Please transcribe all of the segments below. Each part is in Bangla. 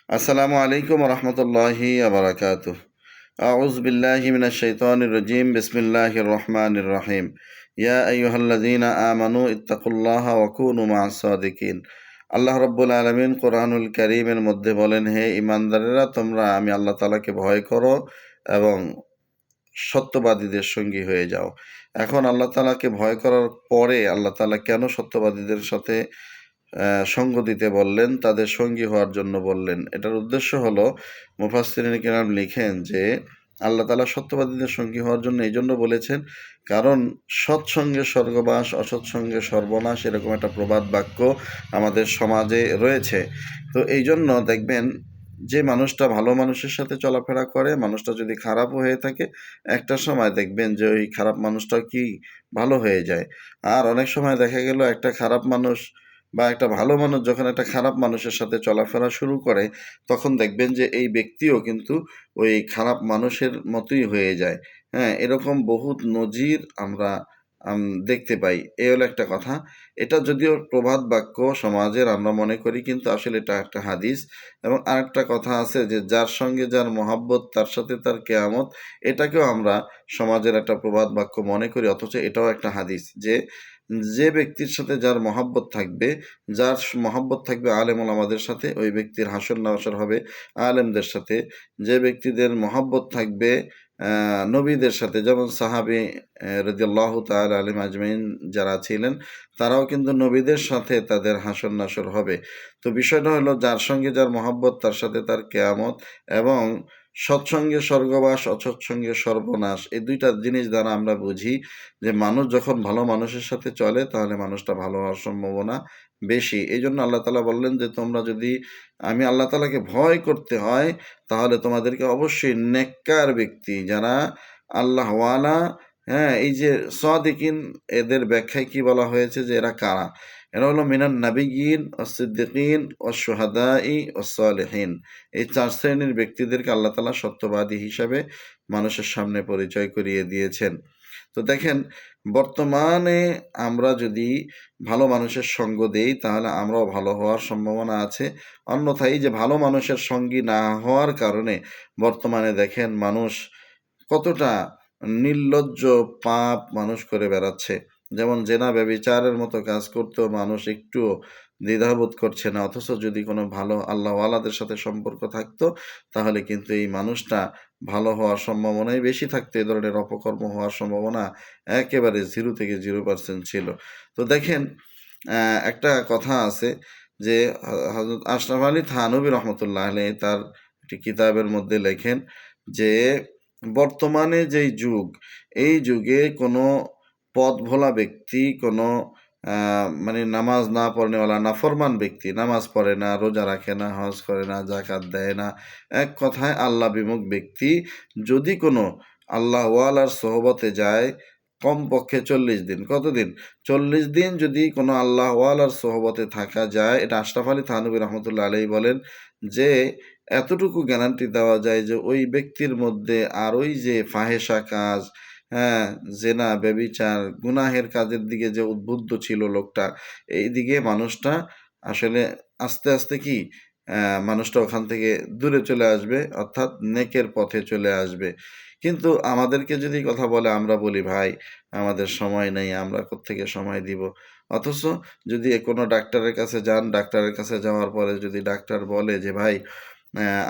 আসসালামু আলাইকুম রহমতুল্লাহি আবরাকাতুহ। আউযু বিল্লাহি মিনাশ শাইতানির রাজিম। বিসমিল্লাহির রহমানির রহিম। ইয়া আইয়ুহাল্লাযীনা আমানু ইত্তাকুল্লাহা ওয়া কুনু মা'আস সাদিকিন। আল্লাহ রাব্বুল আলামিন কোরআনুল কারীমের মধ্যে বলেন, হে ঈমানদারেরা, তোমরা আমি আল্লাহ তাআলাকে ভয় করো এবং সত্যবাদীদের সঙ্গী হয়ে যাও। এখন আল্লাহ তাআলাকে ভয় করার পরে আল্লাহ তাআলা কেন সত্যবাদীদের সাথে সঙ্গ দিতে বললেন, তাদের সঙ্গী হওয়ার জন্য বললেন? এটার উদ্দেশ্য হলো, মুফাসসিরিন কিরাম লিখেন যে আল্লাহ তাআলা সত্যবাদীদের সঙ্গী হওয়ার জন্য এই জন্য বলেছেন, কারণ সৎসঙ্গে স্বর্গবাস, অসৎসঙ্গে সর্বনাশ, এরকম একটা প্রবাদ বাক্য আমাদের সমাজে রয়েছে। তো এই জন্য দেখবেন, যে মানুষটা ভালো মানুষের সাথে চলাফেরা করে, মানুষটা যদি খারাপও হয়ে থাকে, একটা সময় দেখবেন যে ওই খারাপ মানুষটা কি ভালো হয়ে যায়। আর অনেক সময় দেখা গেল একটা খারাপ মানুষ বা একটা ভালো মানুষ যখন একটা খারাপ মানুষের সাথে চলাফেরা শুরু করে, তখন দেখবেন যে এই ব্যক্তিও কিন্তু ওই খারাপ মানুষের মতোই হয়ে যায়। হ্যাঁ, এরকম বহুত নজির আমরা দেখতে পাই। এ হলো একটা কথা। এটা যদিও প্রবাদ বাক্য সমাজের আমরা মনে করি, কিন্তু আসলে এটা একটা হাদিস। এবং আরেকটা কথা আছে যে যার সঙ্গে যার মহাব্বত তার সাথে তার কেয়ামত। এটাকেও আমরা সমাজের একটা প্রবাদ বাক্য মনে করি, অথচ এটাও একটা হাদিস যে যে ব্যক্তির সাথে যার মহাব্বত থাকবে, যার মহাব্বত থাকবে আলেম ওলামাদের সাথে, ওই ব্যক্তির হাসর নাসর হবে আলেমদের সাথে। যে ব্যক্তিদের মহাব্বত থাকবে নবীদের সাথে, যেমন সাহাবী রাদিয়াল্লাহু তাআলা আলাইহিম আজমাইন যারা ছিলেন, তারাও কিন্তু নবীদের সাথে তাদের হাসর নাসর হবে। তো বিষয়টা হলো, যার সঙ্গে যার মহাব্বত তার সাথে তার কেয়ামত। এবং সৎসঙ্গে স্বর্গবাস, অসৎসঙ্গে সর্বনাশ, এই দুইটা জিনিস দ্বারা আমরা বুঝি যে মানুষ যখন ভালো মানুষের সাথে চলে, তাহলে মানুষটা ভালো হওয়ার সম্ভাবনা বেশি। এই জন্য আল্লাহ তাআলা বললেন যে তোমরা যদি আমি আল্লাহ তাআলাকে ভয় করতে হয়, তাহলে তোমাদেরকে অবশ্যই নেককার ব্যক্তি, যারা আল্লাহওয়ালা, হ্যাঁ, এই যে সাদিকিন, এদের ব্যাখ্যায় কি বলা হয়েছে যে এরা কারা? এরা হলো মিনান নাবিয়্যিন ওয়াস-সিদ্দিকিন ওয়াশ-শুহাদাই ওয়াস-সালিহিন। এই ৪ শ্রেণীর ব্যক্তিদেরকে আল্লাহ তাআলা সত্যবাদী হিসাবে মানুষের সামনে পরিচয় করিয়ে দিয়েছেন। তো দেখেন, বর্তমানে আমরা যদি ভালো মানুষের সঙ্গ দেই, তাহলে আমরাও ভালো হওয়ার সম্ভাবনা আছে। অন্যথায় এই যে ভালো মানুষের সঙ্গী না হওয়ার কারণে বর্তমানে দেখেন মানুষ কতটা নির্লজ্জ পাপ মানুষ করে বেড়াচ্ছে। যেমন জেনা ব্যভিচারের মতো কাজ করতেও মানুষ একটুও দ্বিধাবোধ করছে না, অথচ যদি কোনো ভালো আল্লাহওয়ালাদের সাথে সম্পর্ক থাকতো, তাহলে কিন্তু এই মানুষটা ভালো হওয়ার সম্ভাবনাই বেশি থাকতো। এ ধরনের অপকর্ম হওয়ার সম্ভাবনা একেবারে 0 থেকে 0% ছিল। তো দেখেন, একটা কথা আছে যে হযরত আশরাফ আলী থানভী রহমতুল্লাহ আলাইহি তার একটি কিতাবের মধ্যে লেখেন যে বর্তমানে যেই যুগ, এই যুগে কোনো পথভোলা ব্যক্তি, কোনো মানে নামাজ না পড়নেওয়ালা নাফরমান ব্যক্তি, নামাজ পড়ে না, রোজা রাখে না, হজ করে না, যাকাত দেয় না, এক কথায় আল্লাহ বিমুখ ব্যক্তি, যদি কোনো আল্লাহওয়ালার সোহবতে যায়, কমপক্ষে 40 দিন। কতদিন? 40 দিন যদি কোনো আল্লাহওয়ালার সোহবতে থাকা যায়, এটা আশরাফ আলী থানভী রহমতুল্লাহ আলাইহি বলেন যে এতটুকু গ্যারান্টি দেওয়া যায় যে ওই ব্যক্তির মধ্যে আর ওই যে ফাহেসা কাজ, হ্যাঁ, জেনা, ব্যভিচার, গুনাহের কাজের দিকে যে উদ্বুদ্ধ ছিল লোকটা, এইদিকে মানুষটা আসলে আস্তে আস্তে কি মানুষটা ওখান থেকে দূরে চলে আসবে, অর্থাৎ নেকের পথে চলে আসবে। কিন্তু আমাদেরকে যদি কথা বলে, আমরা বলি ভাই আমাদের সময় নেই, আমরা কোত্থেকে সময় দিব। অথচ যদি কোনো ডাক্তারের কাছে যান, ডাক্তারের কাছে যাওয়ার পরে যদি ডাক্তার বলে যে ভাই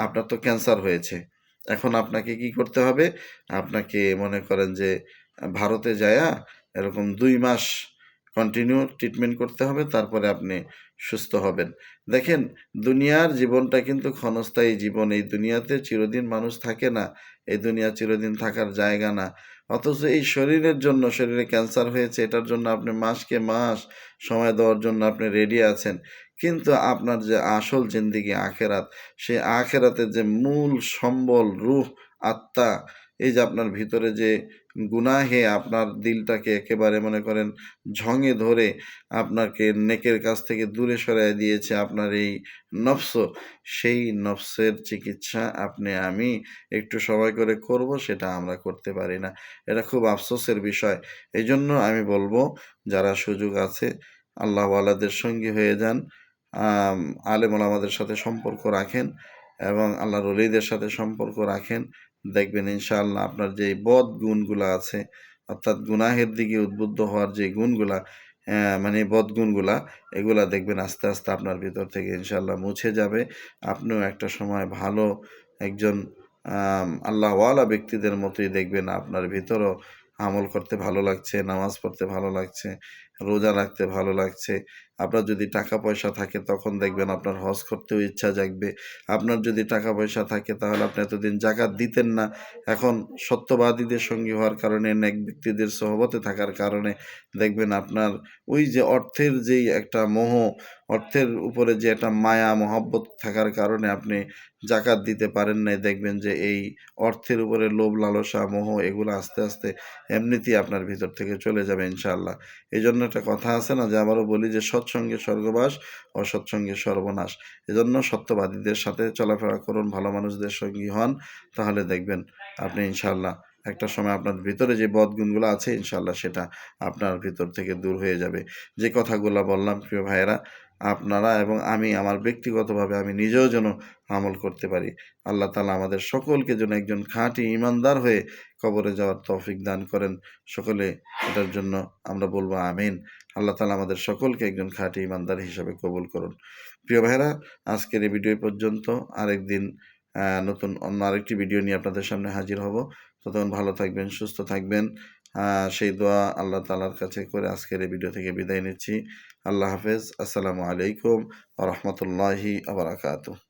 আপনার তো ক্যান্সার হয়েছে, এখন আপনাকে কি করতে হবে? আপনাকে মনে করেন যে ভারতে যায়া এরকম ২ মাস কন্টিনিউ ট্রিটমেন্ট করতে হবে, তারপরে আপনি সুস্থ হবেন। দেখেন, দুনিয়ার জীবনটা কিন্তু ক্ষণস্থায়ী জীবন। এই দুনিয়াতে চিরদিন মানুষ থাকে না। এই দুনিয়া চিরদিন থাকার জায়গা না। অথচ এই শরীরের জন্য, শরীরে ক্যান্সার হয়েছে, এটার জন্য আপনি মাসকে মাস সময় দেওয়ার জন্য আপনি রেডি আছেন। কিন্তু আপনার যে আসল জিন্দেগি আখেরাত, সেই আখেরাতের যে মূল সম্বল, রূহ, আত্মা, এই যে আপনার ভিতরে যে গুনাহে আপনার দিলটাকে একেবারে মনে করেন ঝঙে ধরে আপনাকে নেকের কাছ থেকে দূরে সরাইয়া দিয়েছে আপনার এই নফস, সেই নফসের চিকিৎসা আপনি আমি একটু সময় করে করব, সেটা আমরা করতে পারি না। এটা খুব আফসোসের বিষয়। এইজন্য আমি বলবো, যারা সুযোগ আছে আল্লাহওয়ালাদের সঙ্গী হয়ে যান, আলেম ওলামাদের সাথে সম্পর্ক রাখেন। এবং আল্লাহর ওলিদের সাথে সম্পর্ক রাখেন, দেখবেন ইনশাআল্লাহ আপনার যে বদ গুণগুলো আছে, অর্থাৎ গুনাহের দিকে উদ্বুদ্ধ হওয়ার যে গুণগুলা, মানে বদ গুণগুলা, এগুলা দেখবেন আস্তে আস্তে আপনার ভিতর থেকে ইনশাআল্লাহ মুছে যাবে। আপনিও একটা সময় ভালো একজন আল্লাহওয়ালা ব্যক্তিদের মতোই দেখবেন আপনার ভিতরও আমল করতে ভালো লাগছে, নামাজ পড়তে ভালো লাগছে, রোজা রাখতে ভালো লাগছে। আপনার যদি টাকা পয়সা থাকে তখন দেখবেন আপনার হজ করতেও ইচ্ছা জাগবে। আপনার যদি টাকা পয়সা থাকে তাহলে আপনি এতদিন জাকাত দিতেন না। এখন সত্যবাদীদের সঙ্গী হওয়ার কারণে, নেক ব্যক্তিদের সোহবতে থাকার কারণে দেখবেন আপনার ওই যে অর্থের যেই একটা মোহ, অর্থের উপরে যে একটা মায়া মহব্বত থাকার কারণে আপনি জাকাত দিতে পারেন নাই। দেখবেন যে এই অর্থের উপরে লোভ, লালসা, মোহ এগুলো আস্তে আস্তে এমনিতেই আপনার ভিতর থেকে চলে যাবে ইনশাআল্লাহ। এই জন্য একটা কথা আছে না, যে আবারও বলি যে সৎসঙ্গে স্বর্গবাস, অসৎসঙ্গে সর্বনাশ। এজন্য সত্যবাদীদের সাথে চলাফেরা করুন, ভালো মানুষদের সঙ্গী হন, তাহলে দেখবেন আপনি ইনশাআল্লাহ একটা সময় আপনার ভিতরে যে বদগুণগুলো আছে ইনশাআল্লাহ সেটা আপনার ভিতর থেকে দূর হয়ে যাবে। যে কথাগুলো বললাম প্রিয় ভাইয়েরা, আপনারা এবং আমি আমার ব্যক্তিগতভাবে আমি নিজেও যেন আমল করতে পারি। আল্লাহ তাআলা আমাদের সকলকে যেন একজন খাঁটি ঈমানদার হয়ে কবরে যাওয়ার তৌফিক দান করেন। সকলে এটার জন্য আমরা বলবো আমিন। আল্লাহ তাআলা আমাদের সকলকে একজন খাঁটি ঈমানদার হিসেবে কবুল করুন। প্রিয় ভাইয়েরা, আজকের এই ভিডিও পর্যন্ত। আরেকদিন নতুন অন্য আরেকটি ভিডিও নিয়ে আপনাদের সামনে হাজির হব। ততক্ষণ ভালো থাকবেন, সুস্থ থাকবেন। সেই দোয়া আল্লাহ তাআলার কাছে করে আজকের এই ভিডিও থেকে বিদায় নিচ্ছি। আল্লাহ হাফেজ। আসসালামু আলাইকুম ওয়া রাহমাতুল্লাহি ওয়া বারাকাতুহু।